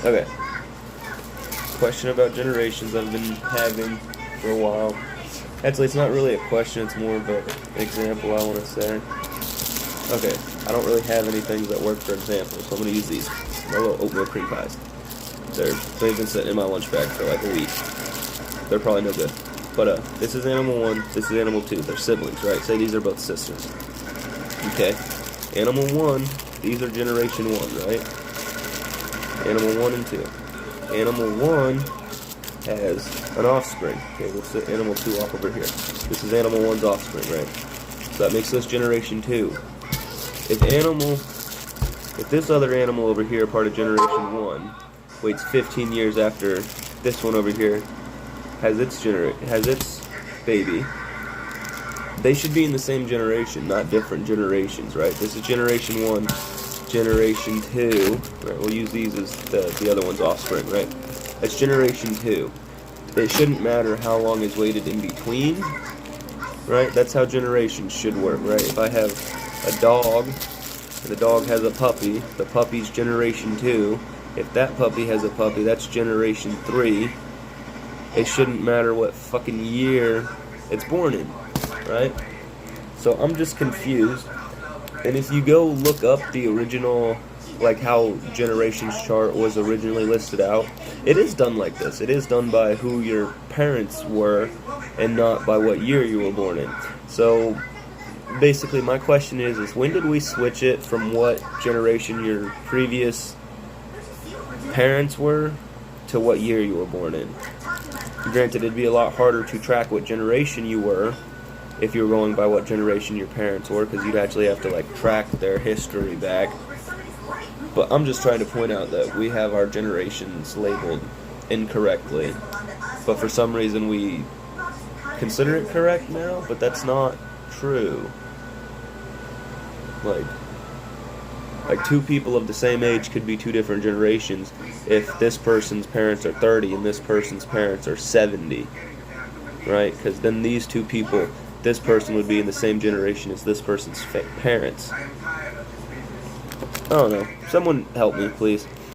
Okay. Question about generations I've been having for a while. Actually, it's not really a question, it's more of an example I want to say. Okay, I don't really have any things that work for examples, so I'm going to use these. My little oatmeal cream pies. They've been sitting in my lunch bag for like a week. They're probably no good. But this is animal 1, this is animal 2. They're siblings, right? Say these are both sisters. Okay. Animal 1, these are generation 1, right? Animal 1 and 2. Animal 1 has an offspring. Okay, we'll set animal 2 off over here. This is animal 1's offspring, right? So that makes this generation 2. If this other animal over here, part of generation 1, waits 15 years after this one over here has its baby, they should be in the same generation, not different generations, right? This is generation 1, generation 2, right? We'll use these as the other one's offspring, right? That's generation 2. It shouldn't matter how long is waited in between, right? That's how generations should work, right? If I have a dog, and the dog has a puppy, the puppy's generation 2. If that puppy has a puppy, that's generation 3. It shouldn't matter what fucking year it's born in, right? So I'm just confused. And if you go look up the original, like how generations chart was originally listed out, it is done like this. It is done by who your parents were and not by what year you were born in. So basically my question is when did we switch it from what generation your previous parents were to what year you were born in? Granted, it'd be a lot harder to track what generation you were if you were going by what generation your parents were, because you'd actually have to like track their history back. But I'm just trying to point out that we have our generations labeled incorrectly, but for some reason we consider it correct now, but that's not true. Like two people of the same age could be two different generations if this person's parents are 30 and this person's parents are 70, right? Because then these two people, this person would be in the same generation as this person's parents. I don't know. Someone help me, please.